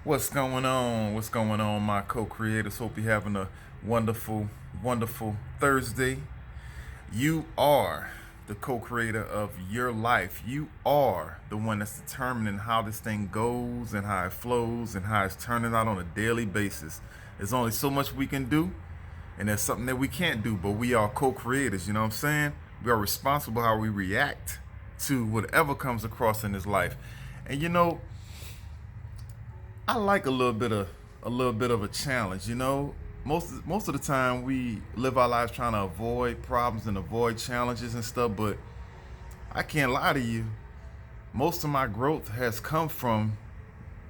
What's going on? What's going on, my co-creators? Hope you're having a wonderful, wonderful Thursday. You are the co-creator of your life. You are the one that's determining how this thing goes and how it flows and how it's turning out on a daily basis. There's only so much we can do, and there's something that we can't do, but we are co-creators, you know what I'm saying? We are responsible how we react to whatever comes across in this life. And I like a little bit of a challenge. Most of the time we live our lives trying to avoid problems and avoid challenges and stuff. But I can't lie to you. Most of my growth has come from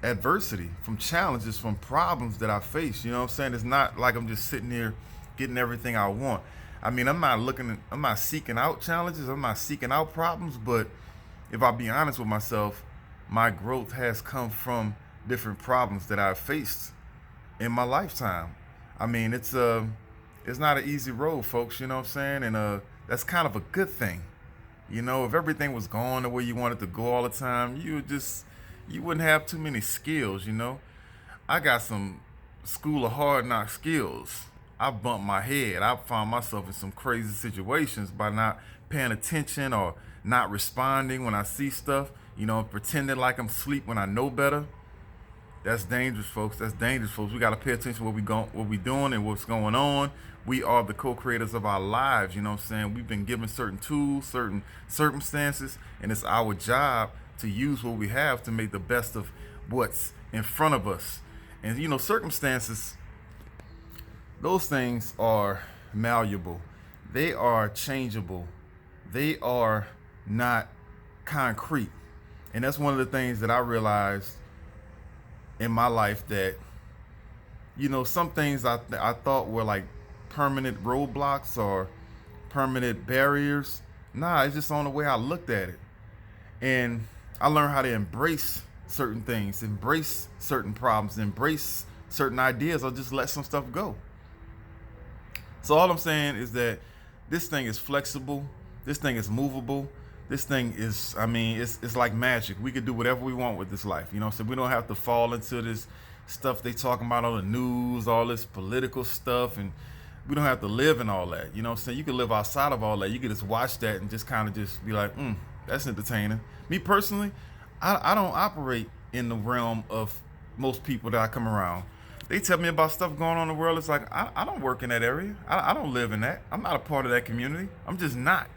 adversity, from challenges, from problems that I face. You know what I'm saying? It's not like I'm just sitting here getting everything I want. I mean, I'm not seeking out challenges. I'm not seeking out problems. But if I be honest with myself, my growth has come from different problems that I've faced in my lifetime. I mean, it's not an easy road, folks. You know what I'm saying? And that's kind of a good thing. If everything was going the way you wanted to go all the time, you wouldn't have too many skills. I got some school of hard knock skills. I bumped my head. I found myself in some crazy situations by not paying attention or not responding when I see stuff. Pretending like I'm asleep when I know better. That's dangerous, folks. That's dangerous, folks. We gotta pay attention to what we doing, and what's going on. We are the co-creators of our lives. You know what I'm saying? We've been given certain tools, certain circumstances, and it's our job to use what we have to make the best of what's in front of us. And circumstances, those things are malleable. They are changeable. They are not concrete. And that's one of the things that I realized in my life, that some things I thought were like permanent roadblocks or permanent barriers. Nah, it's just on the way I looked at it. And I learned how to embrace certain things, embrace certain problems, embrace certain ideas, or just let some stuff go. So all I'm saying is that this thing is flexible, this thing is movable. This thing is, I mean, it's like magic. We could do whatever we want with this life. So we don't have to fall into this stuff they talking about on the news, all this political stuff, and we don't have to live in all that. You can live outside of all that. You can just watch that and just kind of just be like, that's entertaining. Me personally, I don't operate in the realm of most people that I come around. They tell me about stuff going on in the world. It's like, I don't work in that area. I don't live in that. I'm not a part of that community. I'm just not.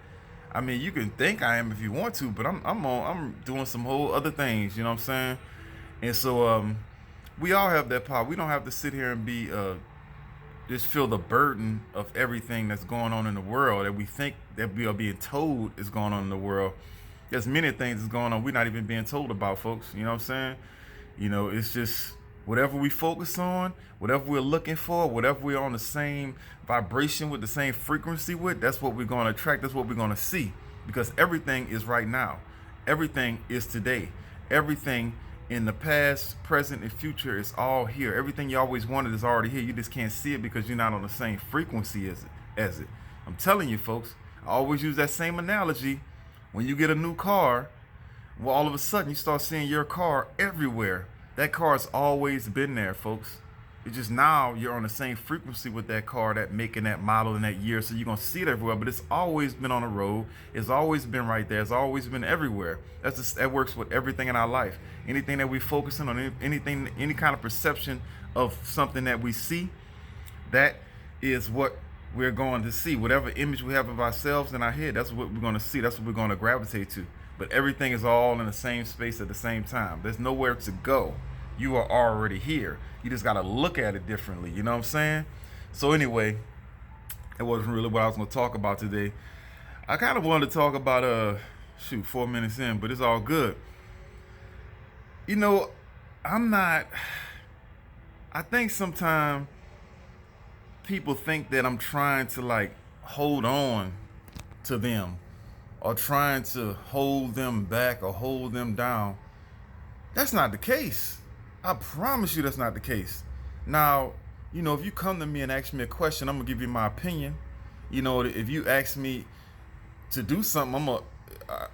I mean, you can think I am if you want to, but I'm doing some whole other things. You know what I'm saying? And so we all have that power. We don't have to sit here and be just feel the burden of everything that's going on in the world that we think that we are being told is going on in the world. There's many things that's going on we're not even being told about, folks. You know what I'm saying? It's just whatever we focus on, whatever we're looking for, whatever we're on the same vibration with, the same frequency with, that's what we're going to attract. That's what we're going to see, because everything is right now. Everything is today. Everything in the past, present, and future is all here. Everything you always wanted is already here. You just can't see it because you're not on the same frequency as it. I'm telling you, folks. I always use that same analogy. When you get a new car, well, all of a sudden you start seeing your car everywhere. That car has always been there, folks. It's just now you're on the same frequency with that car, that make and that model in that year, so you're gonna see it everywhere. But it's always been on the road. It's always been right there. It's always been everywhere. That works with everything in our life. Anything that we focusing on, anything, any kind of perception of something that we see, that is what we're going to see. Whatever image we have of ourselves in our head, that's what we're going to see. That's what we're going to gravitate to. But everything is all in the same space at the same time. There's nowhere to go. You are already here. You just got to look at it differently. You know what I'm saying? So anyway, it wasn't really what I was going to talk about today. I kind of wanted to talk about 4 minutes in, but it's all good. I'm not. I think sometimes people think that I'm trying to like hold on to them, or trying to hold them back or hold them down. That's not the case. I promise you that's not the case. Now, if you come to me and ask me a question, I'm gonna give you my opinion. If you ask me to do something,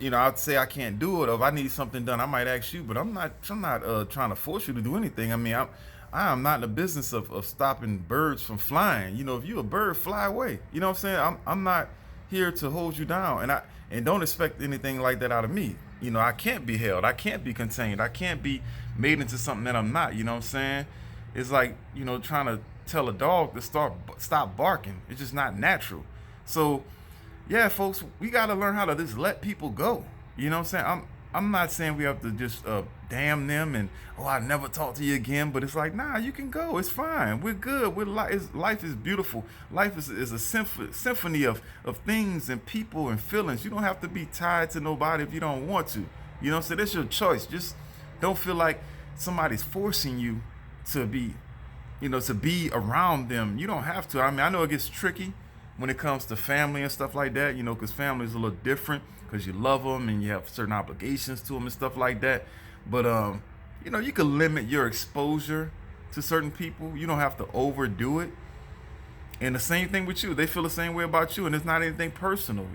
I'd say I can't do it, or if I need something done, I might ask you. But I'm not trying to force you to do anything. I mean, I am not in the business of stopping birds from flying. If you're a bird, fly away. You know what I'm saying? I'm not here to hold you down, and don't expect anything like that out of me. I can't be held. I can't be contained. I can't be made into something that I'm not. You know what I'm saying? It's like trying to tell a dog to stop barking. It's just not natural. So yeah, folks, we got to learn how to just let people go. You know what I'm saying? I'm not saying we have to just damn them and I never talk to you again. But it's like, nah, you can go. It's fine. We're good. Life is beautiful. Life is a symphony of things and people and feelings. You don't have to be tied to nobody if you don't want to. You know what I'm saying? That's your choice. Just don't feel like somebody's forcing you to be, to be around them. You don't have to. I mean, I know it gets tricky when it comes to family and stuff like that, because family is a little different because you love them and you have certain obligations to them and stuff like that. But, you can limit your exposure to certain people. You don't have to overdo it. And the same thing with you. They feel the same way about you, and it's not anything personal,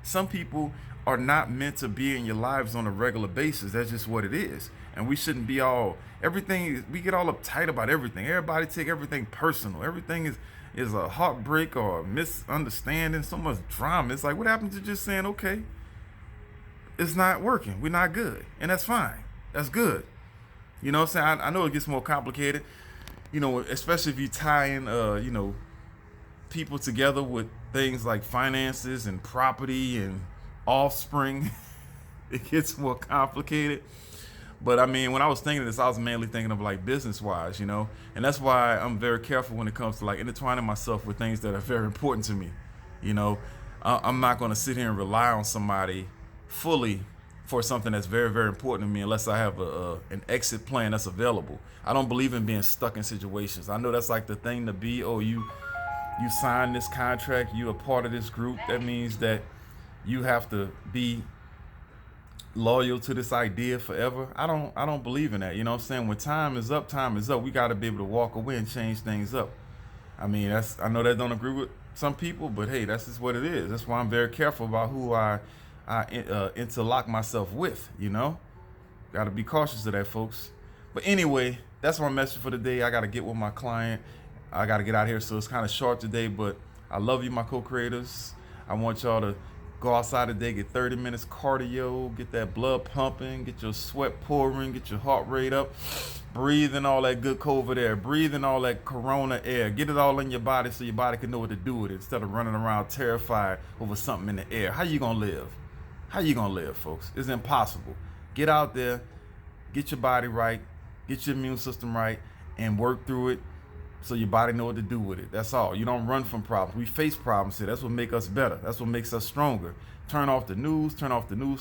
Some people are not meant to be in your lives on a regular basis. That's just what it is. And we shouldn't be we get all uptight about everything. Everybody take everything personal. Everything is a heartbreak or a misunderstanding, so much drama. It's like, what happened to just saying, okay, it's not working, we're not good, and that's fine, that's good. You know what I'm saying? I know it gets more complicated, especially if you tie in, people together with things like finances and property and offspring. It gets more complicated. But I mean, when I was thinking of this, I was mainly thinking of like business-wise, and that's why I'm very careful when it comes to like intertwining myself with things that are very important to me. I'm not going to sit here and rely on somebody fully for something that's very, very important to me unless I have an exit plan that's available. I don't believe in being stuck in situations. I know that's like the thing to be. Oh, you signed this contract, you're a part of this group. That means that you have to be loyal to this idea forever. I don't believe in that. You know what I'm saying? When time is up, we got to be able to walk away and change things up. I mean, I know that don't agree with some people, but hey, that's just what it is. That's why I'm very careful about who I interlock myself with. Got to be cautious of that, folks. But anyway, that's my message for the day. I got to get with my client. I got to get out here, so it's kind of short today, but I love you, my co-creators. I want y'all to go outside today, get 30 minutes cardio, get that blood pumping, get your sweat pouring, get your heart rate up, breathe in all that good COVID air, breathe in all that corona air, get it all in your body so your body can know what to do with it instead of running around terrified over something in the air. How you gonna live? How you gonna live, folks? It's impossible. Get out there, get your body right, get your immune system right, and work through it so your body know what to do with it. That's all. You don't run from problems. We face problems here. That's what makes us better. That's what makes us stronger. Turn off the news.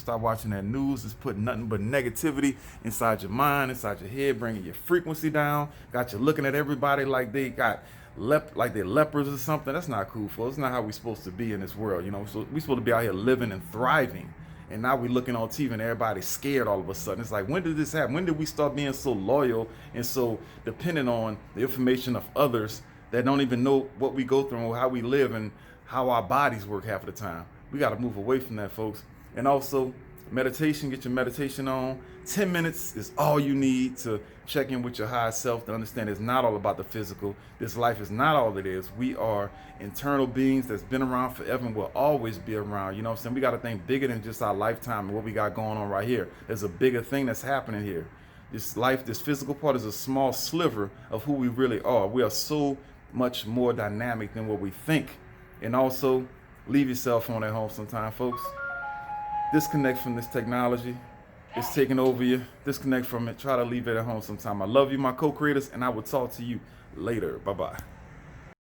Stop watching that news. It's putting nothing but negativity inside your mind, inside your head, bringing your frequency down. Got you looking at everybody like they got like they're lepers or something. That's not cool, folks. It's not how we're supposed to be in this world. So we're supposed to be out here living and thriving. And now we're looking on TV and everybody's scared all of a sudden. It's like, when did this happen? When did we start being so loyal and so dependent on the information of others that don't even know what we go through or how we live and how our bodies work half of the time? We got to move away from that, folks. And also, meditation, get your meditation on. 10 minutes is all you need to check in with your higher self to understand it's not all about the physical. This life is not all it is. We are internal beings that's been around forever and will always be around. You know what I'm saying? We got to think bigger than just our lifetime and what we got going on right here. There's a bigger thing that's happening here. This life, this physical part is a small sliver of who we really are. We are so much more dynamic than what we think. And also, leave your cell phone at home sometime, folks. Disconnect from this technology. It's taking over you. Disconnect from it. Try to leave it at home sometime. I love you, my co-creators, and I will talk to you later. Bye-bye.